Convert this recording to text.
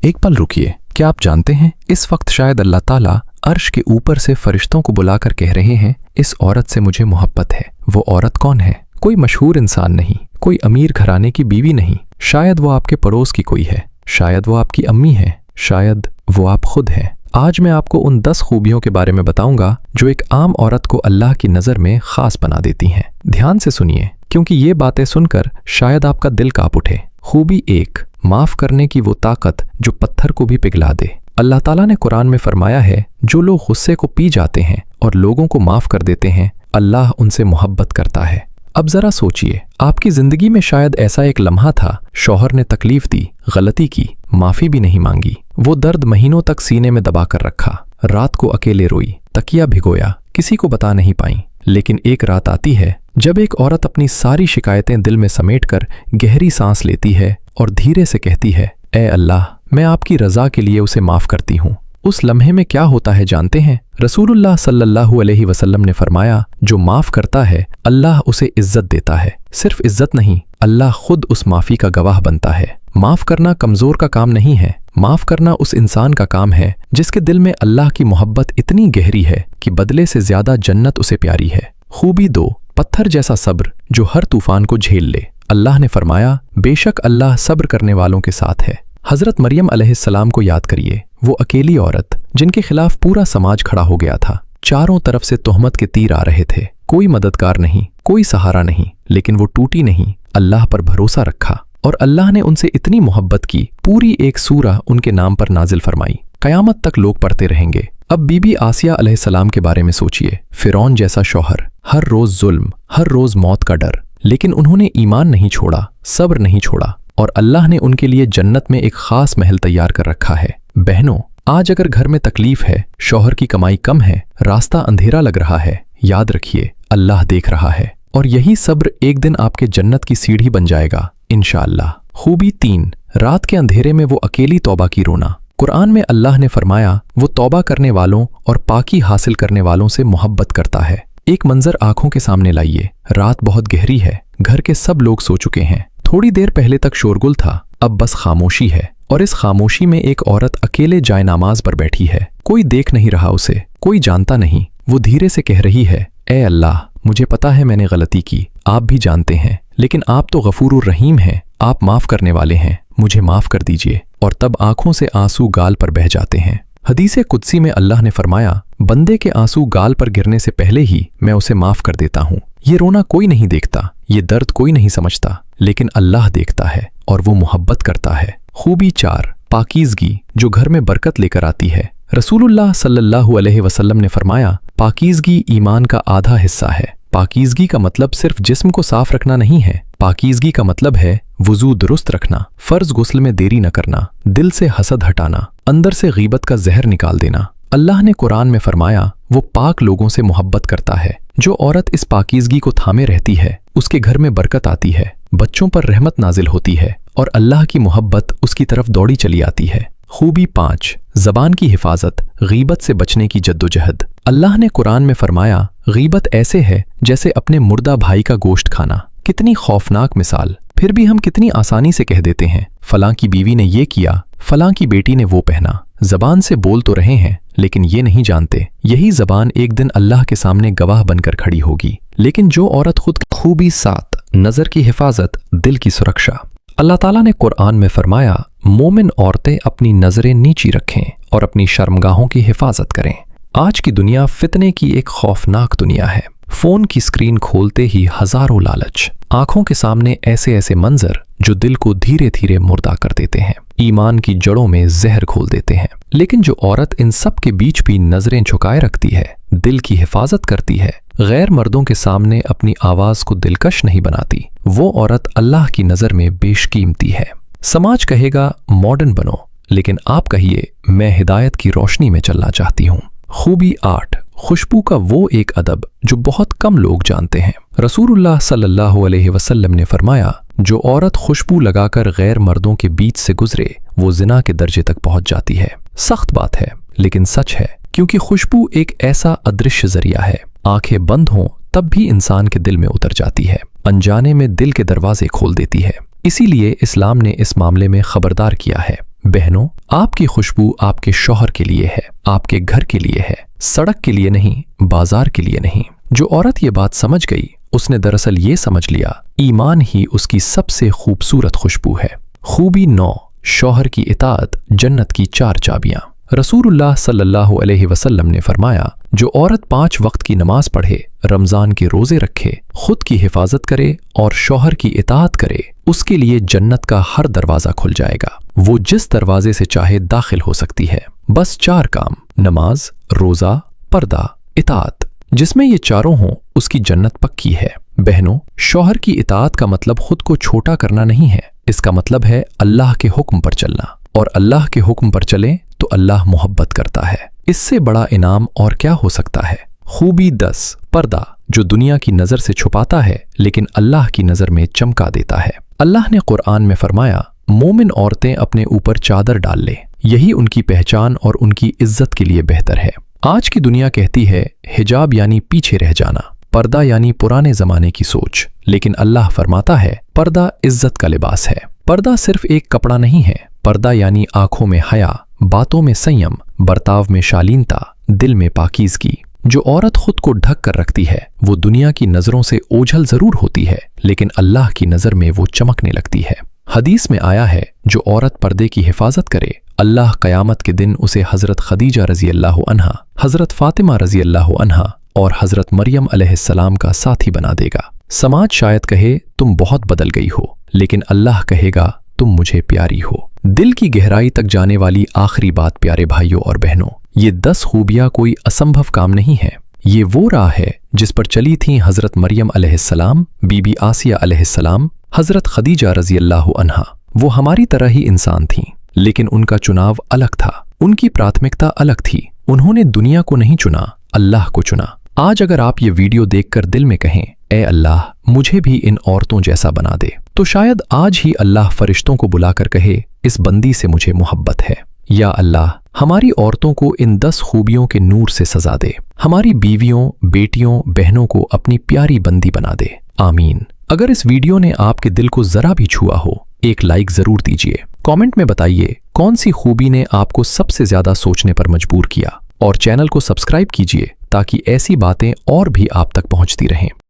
एक पल रुकिए, क्या आप जानते हैं इस वक्त शायद अल्लाह ताला अर्श के ऊपर से फरिश्तों को बुलाकर कह रहे हैं, इस औरत से मुझे मोहब्बत है। वो औरत कौन है? कोई मशहूर इंसान नहीं, कोई अमीर घराने की बीवी नहीं, शायद वो आपके पड़ोस की कोई है, शायद वो आपकी अम्मी है, शायद वो आप खुद हैं। आज मैं आपको उन 10 खूबियों के बारे में बताऊंगा जो एक आम औरत को अल्लाह की नज़र में खास बना देती हैं। ध्यान से सुनिए, क्योंकि ये बातें सुनकर शायद आपका दिल कांप उठे। खूबी 1, माफ़ करने की वो ताकत जो पत्थर को भी पिघला दे। अल्लाह ताला ने कुरान में फरमाया है, जो लोग गुस्से को पी जाते हैं और लोगों को माफ़ कर देते हैं, अल्लाह उनसे मोहब्बत करता है। अब ज़रा सोचिए, आपकी ज़िंदगी में शायद ऐसा एक लम्हा था, शौहर ने तकलीफ़ दी, गलती की, माफ़ी भी नहीं मांगी। वो दर्द महीनों तक सीने में दबा कर रखा, रात को अकेले रोई, तकिया भिगोया, किसी को बता नहीं पाई। लेकिन एक रात आती है जब एक औरत अपनी सारी शिकायतें दिल में समेटकर गहरी सांस लेती है और धीरे से कहती है, ए अल्लाह, मैं आपकी रज़ा के लिए उसे माफ़ करती हूँ। उस लम्हे में क्या होता है जानते हैं? रसूलुल्लाह सल्लल्लाहु अलैहि वसल्लम ने फरमाया, जो माफ़ करता है अल्लाह उसे इज्जत देता है। सिर्फ इज्जत नहीं, अल्लाह खुद उस माफ़ी का गवाह बनता है। माफ़ करना कमज़ोर का काम नहीं है, माफ़ करना उस इंसान का काम है जिसके दिल में अल्लाह की मोहब्बत इतनी गहरी है कि बदले से ज़्यादा जन्नत उसे प्यारी है। खूबी 2, पत्थर जैसा सब्र जो हर तूफान को झेल ले। अल्लाह ने फरमाया, बेशक अल्लाह सब्र करने वालों के साथ है। हज़रत मरियम अलैहिस्सलाम को याद करिए, वो अकेली औरत जिनके खिलाफ पूरा समाज खड़ा हो गया था। चारों तरफ से तोहमत के तीर आ रहे थे, कोई मददगार नहीं, कोई सहारा नहीं, लेकिन वो टूटी नहीं, अल्लाह पर भरोसा रखा और अल्लाह ने उनसे इतनी मोहब्बत की, पूरी एक सूरा उनके नाम पर नाजिल फरमाई। क़यामत तक लोग पढ़ते रहेंगे। अब बीबी आसिया अलैहिस्सलाम के बारे में सोचिए, फ़िरौन जैसा शौहर, हर रोज़ जुल्म, हर रोज़ मौत का डर, लेकिन उन्होंने ईमान नहीं छोड़ा, सब्र नहीं छोड़ा और अल्लाह ने उनके लिए जन्नत में एक ख़ास महल तैयार कर रखा है। बहनों, आज अगर घर में तकलीफ़ है, शौहर की कमाई कम है, रास्ता अंधेरा लग रहा है, याद रखिए अल्लाह देख रहा है और यही सब्र एक दिन आपके जन्नत की सीढ़ी बन जाएगा इंशाअल्लाह। खूबी 3, रात के अंधेरे में वो अकेली तौबा की रोना। कुरान में अल्लाह ने फरमाया, वो तौबा करने वालों और पाकी हासिल करने वालों से मोहब्बत करता है। एक मंजर आंखों के सामने लाइए, रात बहुत गहरी है, घर के सब लोग सो चुके हैं, थोड़ी देर पहले तक शोरगुल था, अब बस खामोशी है और इस खामोशी में एक औरत अकेले जाए नमाज पर बैठी है। कोई देख नहीं रहा उसे, कोई जानता नहीं। वो धीरे से कह रही है, ए अल्लाह, मुझे पता है मैंने गलती की, आप भी जानते हैं, लेकिन आप तो गफूरुर रहीम हैं, आप माफ़ करने वाले हैं, मुझे माफ़ कर दीजिए। और तब आंखों से आंसू गाल पर बह जाते हैं। हदीस कुदसी में अल्लाह ने फरमाया, बंदे के आंसू गाल पर गिरने से पहले ही मैं उसे माफ़ कर देता हूँ। ये रोना कोई नहीं देखता, ये दर्द कोई नहीं समझता, लेकिन अल्लाह देखता है और वो मोहब्बत करता है। खूबी 4, पाकीज़गी जो घर में बरकत लेकर आती है। रसूलुल्लाह सल्लल्लाहु अलैहि वसल्लम ने फरमाया, पाकीज़गी ईमान का आधा हिस्सा है। पाकीज़गी का मतलब सिर्फ जिस्म को साफ रखना नहीं है, पाकीज़गी का मतलब है वुज़ू दुरुस्त रखना, फ़र्ज गुस्ल में देरी न करना, दिल से हसद हटाना, अंदर से गीबत का जहर निकाल देना। अल्लाह ने कुरान में फरमाया, वो पाक लोगों से मोहब्बत करता है। जो औरत इस पाकीज़गी को थामे रहती है, उसके घर में बरकत आती है, बच्चों पर रहमत नाजिल होती है और अल्लाह की मोहब्बत उसकी तरफ दौड़ी चली आती है। खूबी 5, ज़बान की हिफाजत, गीबत से बचने की जद्दोजहद। अल्लाह ने कुरान में फरमाया, गीबत ऐसे है जैसे अपने मुर्दा भाई का गोश्त खाना। कितनी खौफनाक मिसाल, फिर भी हम कितनी आसानी से कह देते हैं, फलां की बीवी ने ये किया, फलां की बेटी ने वो पहना। ज़बान से बोल तो रहे हैं, लेकिन ये नहीं जानते, यही ज़बान एक दिन अल्लाह के सामने गवाह बनकर खड़ी होगी। लेकिन जो औरत खुद। खूबी 7, नज़र की हिफाजत, दिल की सुरक्षा। अल्लाह ताला ने कुरान में फरमाया, मोमिन औरतें अपनी नज़रें नीची रखें और अपनी शर्मगाहों की हिफाजत करें। आज की दुनिया फितने की एक खौफनाक दुनिया है। फ़ोन की स्क्रीन खोलते ही हज़ारों लालच, आंखों के सामने ऐसे ऐसे मंजर जो दिल को धीरे धीरे मुर्दा कर देते हैं, ईमान की जड़ों में जहर घोल देते हैं। लेकिन जो औरत इन सब के बीच भी नज़रें झुकाए रखती है, दिल की हिफाजत करती है, गैर मर्दों के सामने अपनी आवाज़ को दिलकश नहीं बनाती, वो औरत अल्लाह की नज़र में बेशकीमती है। समाज कहेगा मॉडर्न बनो, लेकिन आप कहिए मैं हिदायत की रोशनी में चलना चाहती हूँ। खूबी 8, खुशबू का वो एक अदब जो बहुत कम लोग जानते हैं। रसूलुल्लाह सल्लल्लाहु अलैहि वसल्लम ने फरमाया, जो औरत खुशबू लगाकर गैर मर्दों के बीच से गुजरे, वो जिना के दर्जे तक पहुंच जाती है। सख्त बात है, लेकिन सच है, क्योंकि खुशबू एक ऐसा अदृश्य जरिया है, आंखें बंद हों तब भी इंसान के दिल में उतर जाती है, अनजाने में दिल के दरवाजे खोल देती है। इसीलिए इस्लाम ने इस मामले में खबरदार किया है। बहनों, आपकी खुशबू आपके शौहर के लिए है, आपके घर के लिए है, सड़क के लिए नहीं, बाजार के लिए नहीं। जो औरत ये बात समझ गई, उसने दरअसल ये समझ लिया ईमान ही उसकी सबसे खूबसूरत खुशबू है। खूबी 9, शौहर की इताअत जन्नत की 4 चाबियां। रसूलुल्लाह सल्लल्लाहु अलैहि वसल्लम ने फरमाया, जो औरत 5 वक्त की नमाज पढ़े, रमजान के रोजे रखे, खुद की हिफाजत करे और शौहर की इताअत करे, उसके लिए जन्नत का हर दरवाजा खुल जाएगा। वो जिस दरवाजे से चाहे दाखिल हो सकती है। बस 4 काम, नमाज, रोजा, पर्दा, इताअत, जिसमें ये चारों हों, उसकी जन्नत पक्की है। बहनों, शौहर की इताअत का मतलब खुद को छोटा करना नहीं है। इसका मतलब है अल्लाह के हुक्म पर चलना, और अल्लाह के हुक्म पर चलें तो अल्लाह मोहब्बत करता है। इससे बड़ा इनाम और क्या हो सकता है। खूबी 10, पर्दा, जो दुनिया की नजर से छुपाता है लेकिन अल्लाह की नजर में चमका देता है। अल्लाह ने कुरान में फरमाया, मोमिन औरतें अपने ऊपर चादर डाल लें, यही उनकी पहचान और उनकी इज्जत के लिए बेहतर है। आज की दुनिया कहती है हिजाब यानी पीछे रह जाना, पर्दा यानी पुराने जमाने की सोच, लेकिन अल्लाह फरमाता है पर्दा इज्जत का लिबास है। पर्दा सिर्फ एक कपड़ा नहीं है, पर्दा यानी आंखों में हया, बातों में संयम, बर्ताव में शालीनता, दिल में पाकीज़गी। जो औरत खुद को ढक कर रखती है, वो दुनिया की नजरों से ओझल जरूर होती है, लेकिन अल्लाह की नजर में वो चमकने लगती है। हदीस में आया है, जो औरत पर्दे की हिफाजत करे, अल्लाह क़यामत के दिन उसे हज़रत खदीजा रज़ी अल्लाह अन्हा, हज़रत फ़ातिमा रज़ी अल्लाह अन्हा और हज़रत मरियम अलैहिस्सलाम का साथी बना देगा। समाज शायद कहे तुम बहुत बदल गई हो, लेकिन अल्लाह कहेगा तुम मुझे प्यारी हो। दिल की गहराई तक जाने वाली आखिरी बात प्यारे भाइयों और बहनों, ये 10 खूबियाँ कोई असंभव काम नहीं है। ये वो राह है जिस पर चली थीं हज़रत मरियम अलैहिस्सलाम, बीबी आसिया अलैहिस्सलाम, हज़रत खदीजा रज़ी अल्लाह अन्हा। वो हमारी तरह ही इंसान थीं, लेकिन उनका चुनाव अलग था, उनकी प्राथमिकता अलग थी। उन्होंने दुनिया को नहीं चुना, अल्लाह को चुना। आज अगर आप ये वीडियो देखकर दिल में कहें, ए अल्लाह मुझे भी इन औरतों जैसा बना दे, तो शायद आज ही अल्लाह फरिश्तों को बुलाकर कहे, इस बंदी से मुझे मोहब्बत है। या अल्लाह हमारी औरतों को इन 10 खूबियों के नूर से सजा दे, हमारी बीवियों, बेटियों, बहनों को अपनी प्यारी बंदी बना दे। आमीन। अगर इस वीडियो ने आपके दिल को जरा भी छुआ हो, एक लाइक जरूर दीजिए। कमेंट में बताइए कौन सी खूबी ने आपको सबसे ज्यादा सोचने पर मजबूर किया, और चैनल को सब्सक्राइब कीजिए ताकि ऐसी बातें और भी आप तक पहुंचती रहें।